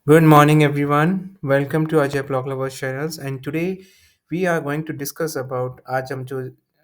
Good morning, everyone. Welcome to Ajay Blog Lovers channels. And today we are going to discuss about आज हम जो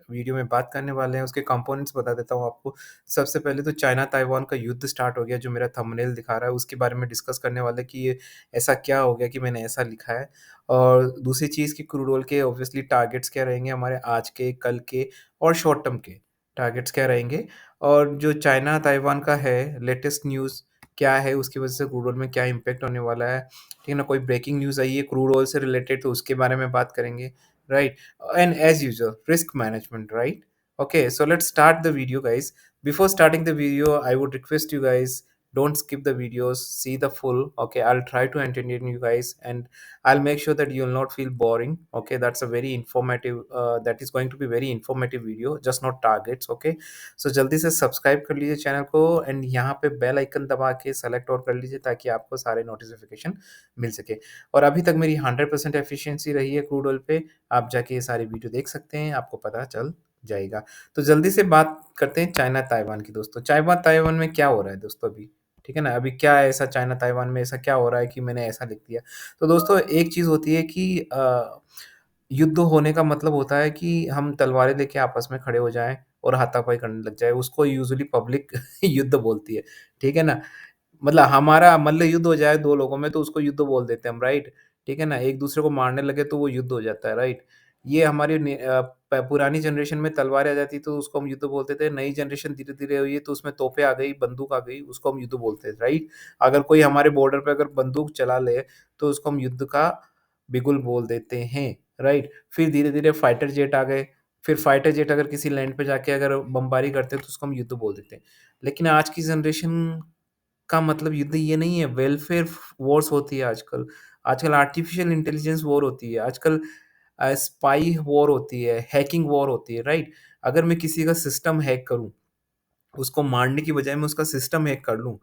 video में बात करने वाले हैं उसके कंपोनेंट्स बता देता हूँ आपको। सबसे पहले तो चाइना ताइवान का युद्ध स्टार्ट हो गया जो मेरा थंबनेल दिखा रहा है उसके बारे में डिस्कस करने वाले कि ये ऐसा क्या हो गया कि मैंने ऐसा लिखा है। और दूसरी चीज़ कि क्रूड ऑयल के ऑब्वियसली टारगेट्स क्या रहेंगे हमारे आज के, कल के और शॉर्ट टर्म के टारगेट्स क्या रहेंगे। और जो चाइना ताइवान का है लेटेस्ट न्यूज़ क्या है, उसकी वजह से क्रूड ऑयल में क्या इम्पैक्ट होने वाला है, ठीक है ना? कोई ब्रेकिंग न्यूज़ आई है क्रूड ऑयल से रिलेटेड तो उसके बारे में बात करेंगे, right? And as usual risk management, right? Okay, so let's start the video, guys. Before starting the video, I would request you guys don't skip the videos, see the full. Okay, I'll try to entertain you guys, and I'll make sure that you'll not feel boring. Okay, that's a very informative. That is going to be very informative video, just not targets. Okay, सो जल्दी से subscribe कर लीजिए channel को and यहाँ पे bell icon दबा के select और कर लीजिए ताकि आपको सारे नोटिफिकेशन मिल सके। और अभी तक मेरी 100% एफिशिएंसी रही है क्रूड ऑयल पे, आप जाके ये सारी वीडियो देख सकते हैं, आपको पता चल जाएगा। तो जल्दी से बात करते हैं चाइना ताइवान की दोस्तों। चाइना ताइवान में क्या हो रहा है दोस्तों अभी? ठीक है ना? अभी क्या है ऐसा चाइना ताइवान में ऐसा क्या हो रहा है कि मैंने ऐसा लिख दिया? तो दोस्तों एक चीज़ होती है कि युद्ध होने का मतलब होता है कि हम तलवारें लेके आपस में खड़े हो जाएँ और हाथापाई करने लग जाएँ, उसको यूजुअली पब्लिक युद्ध बोलती है, ठीक है ना? मतलब हमारा मल्ल युद्ध हो जाए 2 लोगों में तो उसको युद्ध बोल देते हैं हम, राइट? ठीक है ना? एक-दूसरे को मारने लगे तो वो युद्ध हो जाता है, राइट? ये हमारी प पुरानी जनरेशन में तलवारें आ जाती तो उसको हम युद्ध बोलते थे, नई जनरेशन धीरे-धीरे हुई है तो उसमें तोपें आ गई, बंदूक आ गई, उसको हम युद्ध बोलते हैं, राइट? अगर कोई हमारे बॉर्डर पे अगर बंदूक चला ले, तो उसको हम युद्ध का बिगुल बोल देते हैं, राइट? फिर धीरे-धीरे फाइटर जेट आ गए, फिर फाइटर जेट अगर किसी लैंड पे जाके अगर बमबारी करते हैं तो उसको हम युद्ध बोल देते हैं। लेकिन आज की जनरेशन का मतलब युद्ध ये नहीं है, वेलफेयर वॉर्स होती है आजकल। आजकल आर्टिफिशियल इंटेलिजेंस वॉर होती है, आजकल स्पाई वॉर होती है, हैकिंग वॉर होती है, राइट? अगर मैं किसी का सिस्टम हैक करूँ उसको मारने की बजाय मैं उसका सिस्टम हैक कर लूँ,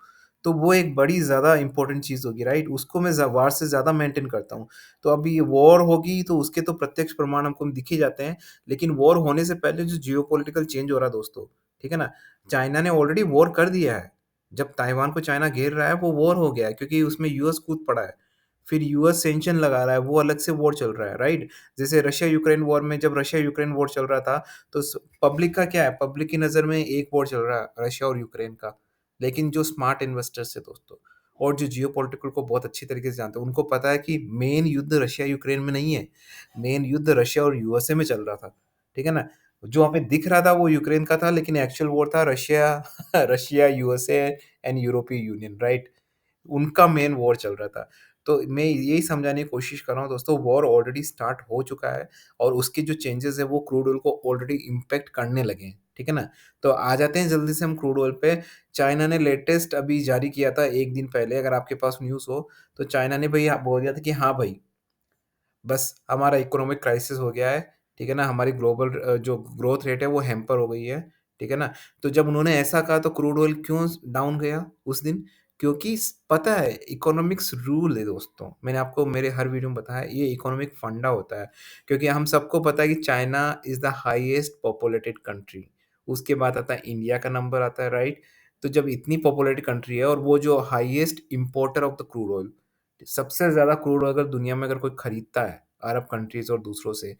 तो वो एक बड़ी ज़्यादा इम्पोर्टेंट चीज़ होगी, राइट? उसको मैं वार से ज़्यादा मेंटेन करता हूँ। तो अभी वॉर होगी तो उसके तो प्रत्यक्ष प्रमाण हमको दिख ही जाते हैं, लेकिन वॉर होने से पहले जो जियोपॉलिटिकल चेंज हो रहा है दोस्तों, ठीक है ना? चाइना ने ऑलरेडी वॉर कर दिया है। जब ताइवान को चाइना घेर रहा है, वो वॉर हो गया है क्योंकि उसमें यूएस कूद पड़ा है। फिर यूएस सैंक्शन लगा रहा है, वो अलग से वॉर चल रहा है, राइट? जैसे रशिया-यूक्रेन वॉर में जब रशिया-यूक्रेन वॉर चल रहा था, तो पब्लिक का क्या है, पब्लिक की नज़र में एक वॉर चल रहा है रशिया और यूक्रेन का। लेकिन जो स्मार्ट इन्वेस्टर्स हैं दोस्तों और जो जियोपॉलिटिकल को बहुत अच्छी तरीके से जानते हैं, उनको पता है कि मेन युद्ध रशिया-यूक्रेन में नहीं है, मेन युद्ध रशिया और यूएसए में चल रहा था, ठीक है ना? जो हमें दिख रहा था वो यूक्रेन का था लेकिन एक्चुअल वॉर था रशिया रशिया, यूएसए एंड यूरोपीय यूनियन, राइट? उनका मेन वॉर चल रहा था। तो मैं यही समझाने की कोशिश कर रहा हूँ दोस्तों, वॉर ऑलरेडी स्टार्ट हो चुका है और उसके जो चेंजेज़ हैं वो क्रूड ऑयल को ऑलरेडी इम्पैक्ट करने लगे हैं, ठीक है ना? तो आ जाते हैं जल्दी से हम क्रूड ऑयल पे। चाइना ने लेटेस्ट अभी जारी किया था 1 दिन पहले, अगर आपके पास न्यूज़ हो, तो चाइना ने भई बोल दिया था कि हाँ भाई, बस हमारा इकोनॉमिक क्राइसिस हो गया है, ठीक है ना? हमारी ग्लोबल जो ग्रोथ रेट है वो हैम्पर हो गई है, ठीक है ना? तो जब उन्होंने ऐसा कहा तो क्रूड ऑयल क्यों डाउन गया उस दिन? क्योंकि पता है इकोनॉमिक्स रूल है दोस्तों, मैंने आपको मेरे हर वीडियो में बताया ये इकोनॉमिक फंडा होता है। क्योंकि हम सबको पता है कि China is the highest populated country, उसके बाद आता है इंडिया का नंबर आता है, राइट? तो जब इतनी पॉपुलेटेड कंट्री है और वो जो highest importer of the crude oil, सबसे ज़्यादा क्रूड अगर दुनिया में अगर कोई खरीदता है अरब कंट्रीज़ और दूसरों से,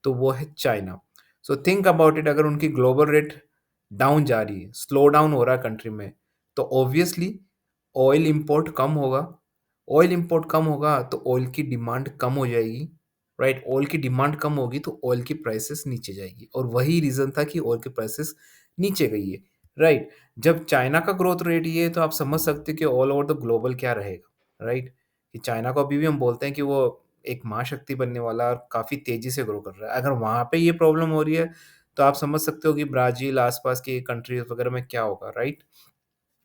तो वो है China. So think about it, अगर उनकी ग्लोबल रेट डाउन जा रही है, स्लो डाउन हो रहा है कंट्री में, तो ऑब्वियसली ऑयल इम्पोर्ट कम होगा। ऑयल इम्पोर्ट कम होगा तो ऑयल की डिमांड कम हो जाएगी, राइट? ऑयल की डिमांड कम होगी तो ऑयल की प्राइसेस नीचे जाएगी और वही रीज़न था कि ऑयल की प्राइसेस नीचे गई है, राइट? जब चाइना का ग्रोथ रेट ये है तो आप समझ सकते हैं कि ऑल ओवर द ग्लोबल क्या रहेगा, राइट? कि चाइना को अभी भी हम बोलते हैं कि वो एक महाशक्ति बनने वाला है और काफ़ी तेज़ी से ग्रो कर रहा है। अगर वहाँ पे ये प्रॉब्लम हो रही है, तो आप समझ सकते हो कि ब्राज़ील, आस-पास की कंट्रीज़ वगैरह में क्या होगा, राइट?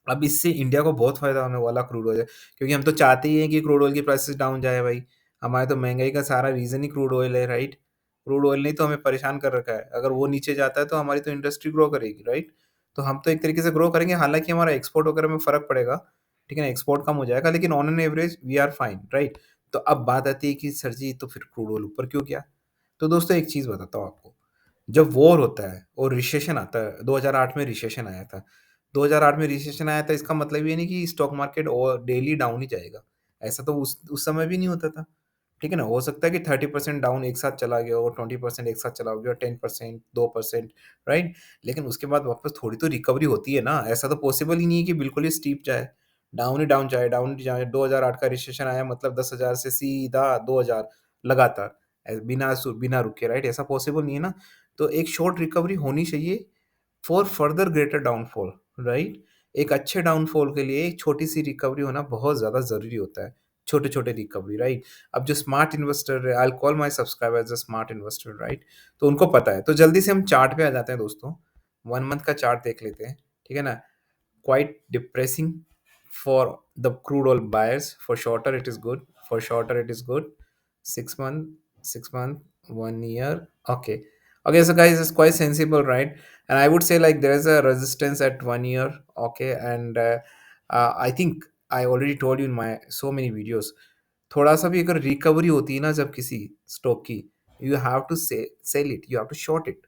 अब इससे इंडिया को बहुत फ़ायदा होने वाला क्रूड ऑयल है, क्योंकि हम तो चाहते ही हैं कि क्रूड ऑयल की प्राइसेस डाउन जाए भाई। हमारे तो महँगाई का सारा रीज़न ही क्रूड ऑयल है, राइट? क्रूड ऑयल ने तो हमें परेशान कर रखा है। अगर वो नीचे जाता है तो हमारी तो इंडस्ट्री ग्रो करेगी, राइट? तो हम तो एक तरीके से ग्रो करेंगे, हालाँकि हमारा एक्सपोर्ट वगैरह में फ़र्क पड़ेगा, ठीक है ना? एक्सपोर्ट कम हो जाएगा लेकिन on an average we are fine, right? तो अब बात आती है कि सर जी तो फिर क्रूड ऑयल ऊपर क्यों गया? तो दोस्तों एक चीज़ बताता हूँ आपको। जब वॉर होता है और रिसेशन आता है, 2008 में रिसेशन आया था। 2008 में रिसेशन आया था इसका मतलब ये नहीं कि स्टॉक मार्केट डेली डाउन ही जाएगा। ऐसा तो उस समय भी नहीं होता था। ठीक है ना? हो सकता है कि 30% डाउन एक साथ चला गया हो, 20% एक साथ चला गया हो, 10%, 2%, राइट? लेकिन उसके बाद वापस थोड़ी तो रिकवरी होती है ना, ऐसा तो पॉसिबल ही नहीं है कि बिल्कुल ही स्टीप जाए। डाउन ही जाए, 2008 का रिसेशन आया मतलब 10,000 से सीधा 2,000 लगातार, बिना रुके, राइट? ऐसा पॉसिबल नहीं है ना। तो एक शॉर्ट रिकवरी होनी चाहिए for further greater downfall, right? एक अच्छे डाउनफॉल के लिए एक छोटी-सी रिकवरी होना बहुत ज़्यादा ज़रूरी होता है। छोटे-छोटे रिकवरी, राइट? अब जो स्मार्ट इन्वेस्टर है, I will call my subscriber as a smart investor, right? तो उनको पता है। तो जल्दी से हम चार्ट पे आ जाते हैं दोस्तों। 1 मंथ का चार्ट देख लेते हैं, ठीक है ना? Quite depressing for the crude oil buyers. For shorter, it is good. For shorter, it is good. 6 month, 6 month, 1 year. Okay. Okay, so guys, it's quite sensible, right? And I would say like there is a resistance at 1 year. Okay, and I think I already told you in my so many videos. थोड़ा सा भी अगर recovery होती है ना जब किसी stock की, you have to say sell it, you have to short it.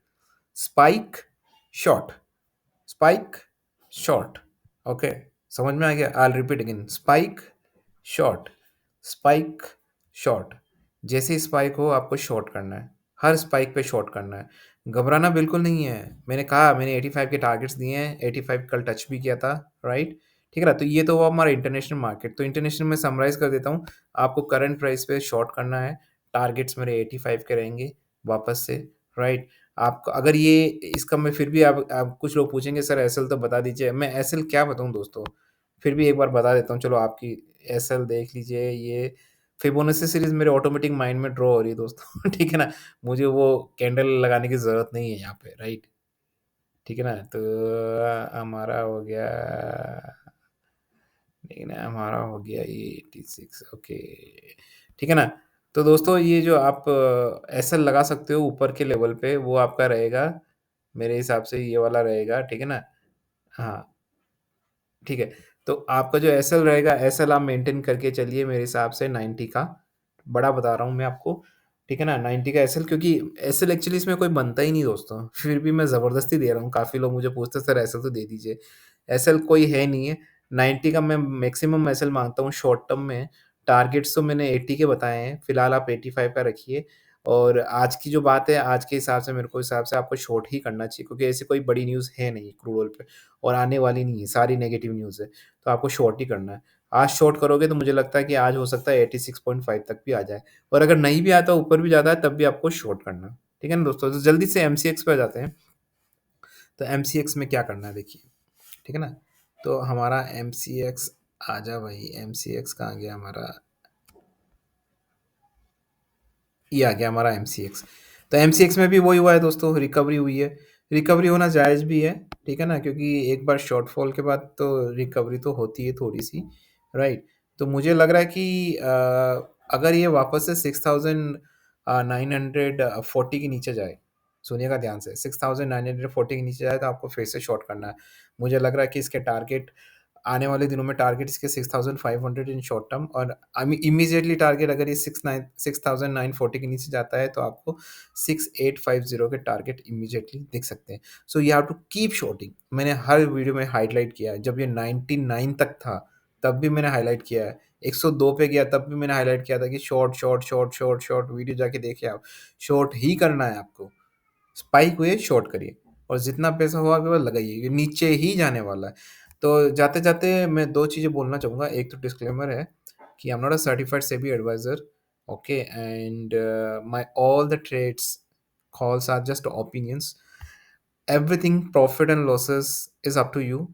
Spike, short, spike, short. Okay, समझ में आ गया? I repeat again, spike, short, spike, short. जैसे ही स्पाइक हो आपको शॉर्ट करना है, हर स्पाइक पे शॉर्ट करना है। घबराना बिल्कुल नहीं है। मैंने कहा मैंने 85 के टारगेट्स दिए हैं, 85 कल टच भी किया था, राइट? ठीक है ना? तो ये तो हुआ हमारा इंटरनेशनल मार्केट। तो इंटरनेशनल में समराइज कर देता हूँ, आपको करंट प्राइस पे शॉर्ट करना है। टारगेट्स मेरे 85 के रहेंगे वापस से, राइट? आपको अगर ये इसका मैं फिर भी आप कुछ लोग पूछेंगे सर एसएल तो बता दीजिए। मैं एसएल क्या बताऊँ दोस्तों? फिर भी एक बार बता देता हूँ, चलो आपकी एसएल देख लीजिए। ये फिबोनाची सीरीज़ मेरे ऑटोमेटिक माइंड में ड्रॉ हो रही है दोस्तों। ठीक है ना? मुझे वो कैंडल लगाने की ज़रूरत नहीं है यहाँ पे, राइट? ठीक है ना? तो हमारा हो गया, नहीं ना, हमारा हो गया ये 86, ओके। ठीक है ना? तो दोस्तों ये जो आप एसएल लगा सकते हो ऊपर के लेवल पे, वो आपका रहेगा, मेरे हिसाब से ये वाला रहेगा, ठीक है ना? हाँ, ठीक है। तो आपका जो एसएल रहेगा, एसएल आप मेंटेन करके चलिए मेरे हिसाब से 90 का, बड़ा बता रहा हूँ मैं आपको, ठीक है ना? 90 का एसएल, क्योंकि एसएल एक्चुअली इसमें कोई बनता ही नहीं दोस्तों, फिर भी मैं ज़बरदस्ती दे रहा हूँ। काफ़ी लोग मुझे पूछते हैं सर एसएल तो दे दीजिए। एसएल कोई है नहीं है, 90 का मैं मैक्सिमम एसएल मानता हूँ शॉर्ट टर्म में। टारगेट्स तो मैंने 80 के बताए हैं, फिलहाल आप 85 का रखिए। और आज की जो बात है, आज के हिसाब से मेरे को हिसाब से आपको शॉर्ट ही करना चाहिए, क्योंकि ऐसी कोई बड़ी न्यूज़ है नहीं क्रूड ऑयल पे और आने वाली नहीं है, सारी नेगेटिव न्यूज़ है। तो आपको शॉर्ट ही करना है। आज शॉर्ट करोगे तो मुझे लगता है कि आज हो सकता है 86.5 तक भी आ जाए, और अगर नहीं भी आता, ऊपर भी जाता है, तब भी आपको शॉर्ट करना है। ठीक है ना दोस्तों? तो जल्दी से एमसीएक्स पे आ जाते हैं। तो एमसीएक्स में क्या करना है देखिए, ठीक है ना? तो हमारा एमसीएक्स, आजा भाई, एमसीएक्स कहाँ गया हमारा? ये आ गया हमारा एमसीएक्स। तो एमसीएक्स में भी वही हुआ है दोस्तों, रिकवरी हुई है। रिकवरी होना जायज़ भी है, ठीक है ना? क्योंकि एक बार शॉर्टफॉल के बाद तो रिकवरी तो होती है थोड़ी-सी, राइट? तो मुझे लग रहा है कि अगर ये वापस से 6,940 के नीचे जाए, सुनिएगा ध्यान से, 6,940 के नीचे जाए तो आपको फिर से शॉर्ट करना है। मुझे लग रहा है कि इसके टारगेट आने वाले दिनों में, टारगेट इसके 6,500 इन शॉर्ट टर्म, और इमीडिएटली टारगेट अगर ये 6,940 के नीचे जाता है तो आपको 6,850 के टारगेट इमीडिएटली दिख सकते हैं। So you have to keep shorting. मैंने हर वीडियो में हाईलाइट किया है, जब ये 99 तक था तब भी मैंने हाईलाइट किया है, 102 पे गया तब भी मैंने हाईलाइट किया था कि short short short short short, video जाके देखिए आप। शॉर्ट ही करना है आपको, स्पाइक हुए शॉर्ट करिए, और जितना पैसा हो आपके पास लगाइए, ये नीचे ही जाने वाला है। तो जाते-जाते मैं 2 चीज़ें बोलना चाहूँगा। एक तो डिस्क्लेमर है कि I am not a certified SEBI adviser, okay, and my all the trades calls are just opinions. Everything profit and losses is up to you.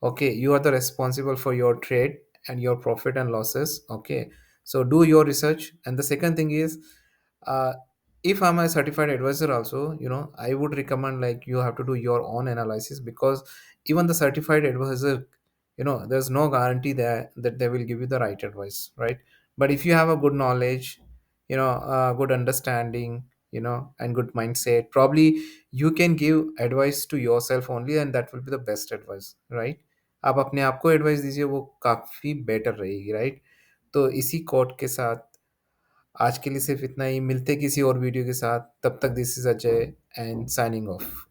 Okay, you are the responsible for your trade and your profit and losses. Okay, so do your research. And the second thing is, uh, if I'm a certified advisor also, I would recommend like you have to do your own analysis, because even the certified advisor, there's no guarantee that they will give you the right advice, right? But if you have a good knowledge, good understanding, and good mindset, probably you can give advice to yourself only, and that will be the best advice, right? आप अपने आप को advice दीजिए, वो काफ़ी better रहेगी, right? तो इसी कोट के साथ आज के लिए सिर्फ इतना ही। मिलते किसी और वीडियो के साथ, तब तक this is Ajay and signing off.